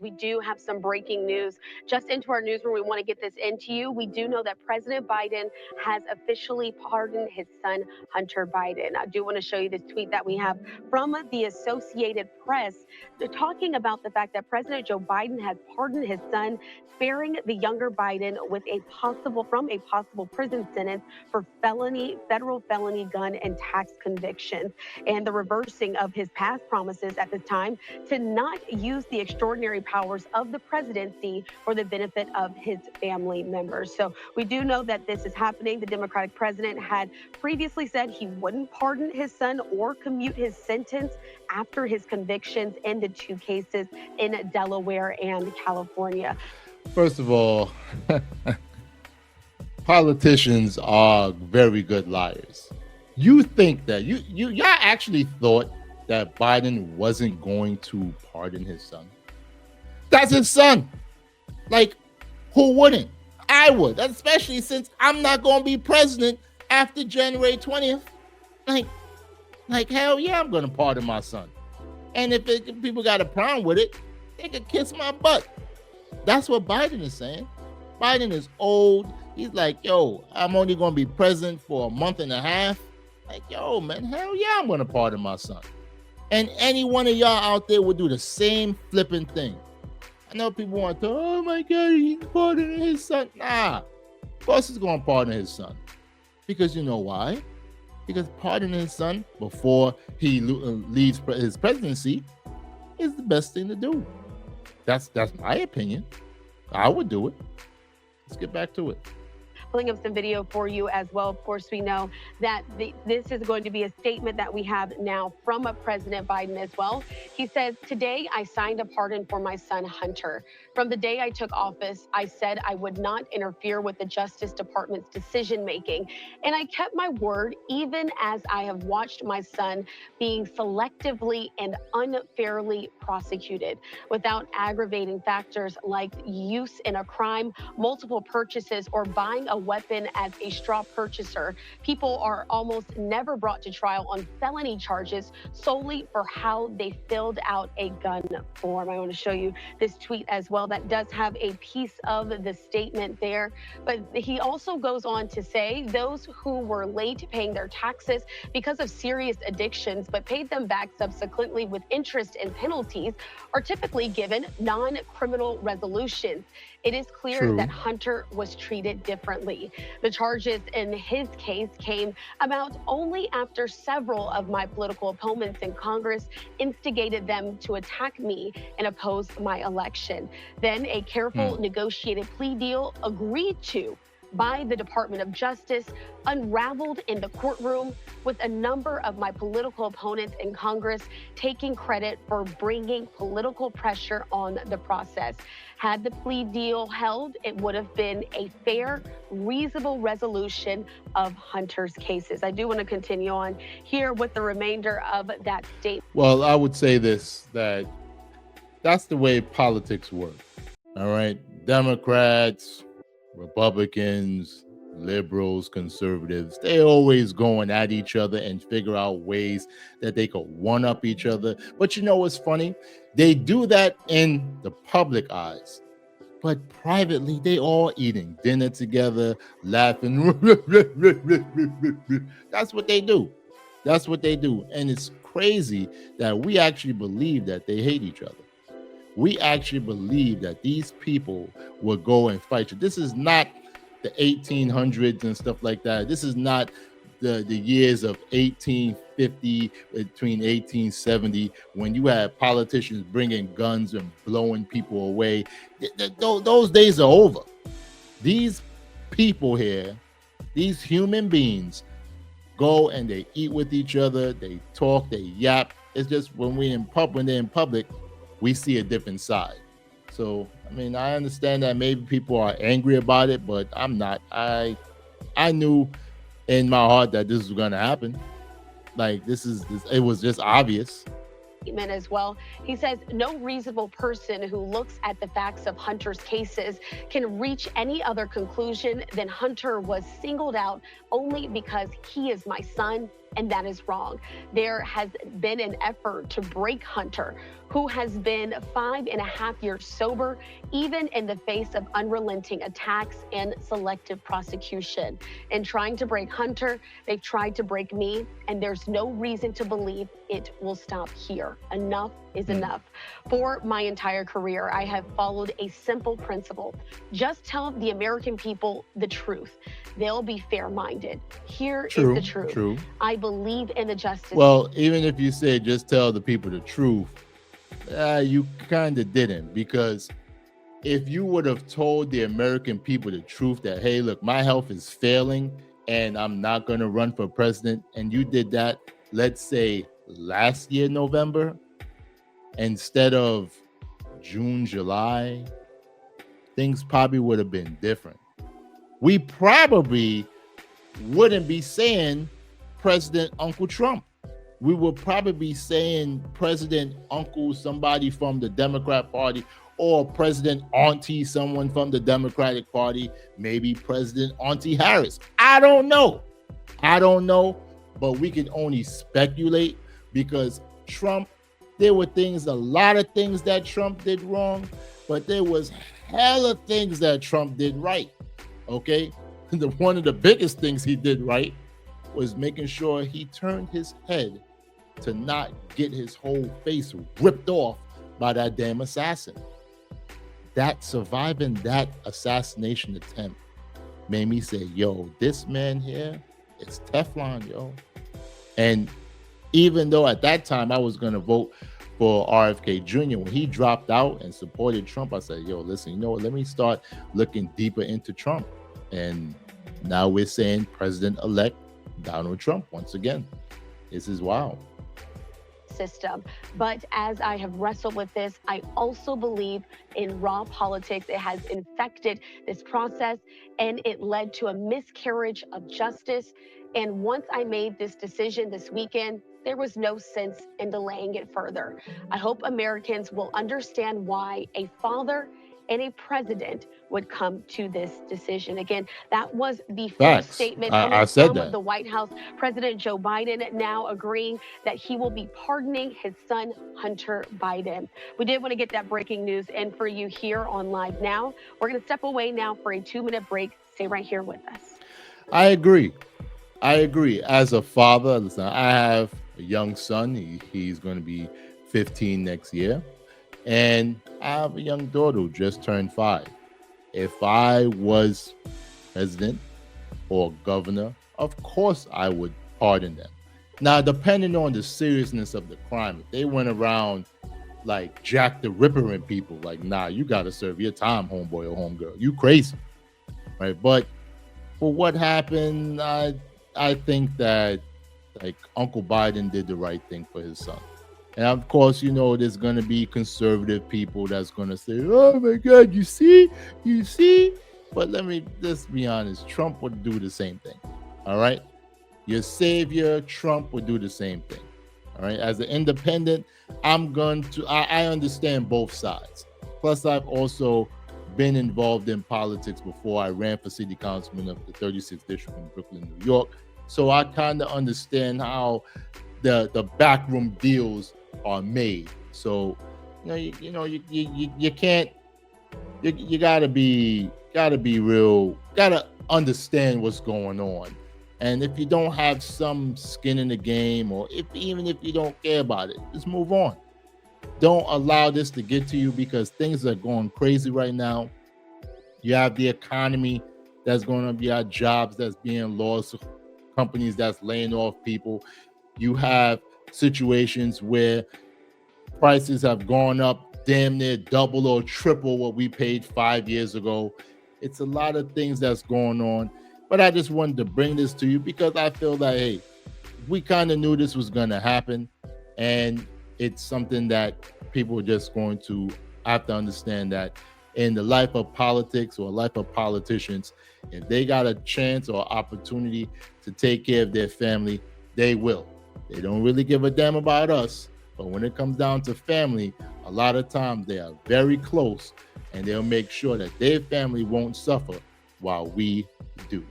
We do have some breaking news just into our newsroom. We want to get this into you. We do know that President Biden has officially pardoned his son, Hunter Biden. I do want to show you this tweet that we have from the Associated Press. They're talking about the fact that President Joe Biden has pardoned his son, sparing the younger Biden with a possible prison sentence for federal felony gun and tax convictions, and the reversing of his past promises at this time to not use the extraordinary powers of the presidency for the benefit of his family members. So we do know that this is happening. The Democratic president had previously said he wouldn't pardon his son or commute his sentence after his convictions in the two cases in Delaware and California. First of all, politicians are very good liars. You think that y'all actually thought that Biden wasn't going to pardon his son? That's his son. Like, who wouldn't? I would, especially since I'm not going to be president after January 20th. Like hell yeah, I'm going to pardon my son. And if people got a problem with it, they could kiss my butt. That's what Biden is saying. Biden is old. He's like, yo, I'm only going to be president for a month and a half. Like, yo, man, hell yeah, I'm going to pardon my son. And any one of y'all out there would do the same flipping thing. I know people want to, oh my God, he's pardoning his son. Nah, of course he's going to pardon his son. Because you know why? Because pardoning his son before he leaves his presidency is the best thing to do. That's my opinion. I would do it. Let's get back to it. Pulling up some video for you as well. Of course, we know that this is going to be a statement that we have now from President Biden as well. He says, today I signed a pardon for my son, Hunter. From the day I took office, I said I would not interfere with the Justice Department's decision making. And I kept my word, even as I have watched my son being selectively and unfairly prosecuted without aggravating factors like use in a crime, multiple purchases, or buying a weapon as a straw purchaser. People are almost never brought to trial on felony charges solely for how they filled out a gun form. I want to show you this tweet as well that does have a piece of the statement there. But he also goes on to say those who were late paying their taxes because of serious addictions but paid them back subsequently with interest and penalties are typically given non-criminal resolutions. It is clear that Hunter was treated differently. The charges in his case came about only after several of my political opponents in Congress instigated them to attack me and oppose my election. Then a careful negotiated plea deal agreed to by the Department of Justice unraveled in the courtroom, with a number of my political opponents in Congress taking credit for bringing political pressure on the process. Had the plea deal held, it would have been a fair, reasonable resolution of Hunter's cases. I do want to continue on here with the remainder of that statement. Well, I would say this, that's the way politics work. All right. Democrats, Republicans, liberals, conservatives, they always going at each other and figure out ways that they could one-up each other. But you know what's funny? They do that in the public eyes. But privately, they all eating dinner together, laughing. That's what they do. That's what they do. And it's crazy that we actually believe that they hate each other. We actually believe that these people will go and fight you. This is not the 1800s and stuff like that. This is not the years of 1850 between 1870 when you had politicians bringing guns and blowing people away. Those days are over. These people here, these human beings, go and they eat with each other. They talk, they yap. It's just when they're in public, we see a different side. So, I mean, I understand that maybe people are angry about it, but I'm not. I knew in my heart that this was going to happen. Like, it was just obvious. As well. He says no reasonable person who looks at the facts of Hunter's cases can reach any other conclusion than Hunter was singled out only because he is my son and that is wrong. There has been an effort to break Hunter, who has been 5.5 years sober, even in the face of unrelenting attacks and selective prosecution. In trying to break Hunter, they've tried to break me, and there's no reason to believe it will stop here. Enough is enough. For my entire career, I have followed a simple principle. Just tell the American people the truth. They'll be fair-minded. Here is the truth. True. I believe in the justice. Well, even if you say just tell the people the truth, you kind of didn't, because if you would have told the American people the truth that, hey, look, my health is failing and I'm not going to run for president, and you did that, let's say last year, November, instead of June, July, things probably would have been different. We probably wouldn't be saying President Uncle Trump. We would probably be saying President Uncle somebody from the Democrat Party, or President Auntie someone from the Democratic Party, maybe President Auntie Harris. I don't know, but we can only speculate, because Trump, there were a lot of things that Trump did wrong, but there was hella things that Trump did right, okay? One of the biggest things he did right was making sure he turned his head to not get his whole face ripped off by that damn assassin. That surviving that assassination attempt made me say, yo, this man here is Teflon, yo. And even though at that time I was going to vote for RFK Jr., when he dropped out and supported Trump, I said, yo, listen, you know what? Let me start looking deeper into Trump. And now we're saying President-elect Donald Trump once again. This is wild. System. But as I have wrestled with this, I also believe in raw politics. It has infected this process, and it led to a miscarriage of justice. And once I made this decision this weekend, there was no sense in delaying it further. I hope Americans will understand why a father and a president would come to this decision. Again, that was the first statement from the White House. President Joe Biden now agreeing that he will be pardoning his son, Hunter Biden. We did want to get that breaking news in for you here on Live Now. We're going to step away now for a 2-minute break. Stay right here with us. I agree. As a father, listen, I have a young son. He's going to be 15 next year. And I have a young daughter who just turned 5. If I was president or governor, of course I would pardon them. Now, depending on the seriousness of the crime, if they went around like Jack the Ripper and people, like, nah, you got to serve your time, homeboy or homegirl. You crazy, right? But for what happened, I think that like Uncle Biden did the right thing for his son. And of course, you know, there's going to be conservative people that's going to say, oh my God, you see? But let me just be honest. Trump would do the same thing. All right. Your savior, Trump, would do the same thing. All right. As an independent, I understand both sides. Plus, I've also been involved in politics before. I ran for city councilman of the 36th district in Brooklyn, New York. So I kind of understand how the backroom deals are made. So you can't, you gotta be real, gotta understand what's going on. And if you don't have some skin in the game, or even if you don't care about it, just move on. Don't allow this to get to you, because things are going crazy right now. You have the economy that's going on, you have jobs that's being lost, companies that's laying off people. You have situations where prices have gone up damn near double or triple what we paid 5 years ago. It's a lot of things that's going on. But I just wanted to bring this to you because I feel that, hey, we kind of knew this was going to happen. And it's something that people are just going to have to understand, that in the life of politics or life of politicians, if they got a chance or opportunity to take care of their family, they will. They don't really give a damn about us. But when it comes down to family, a lot of times they are very close, and they'll make sure that their family won't suffer while we do.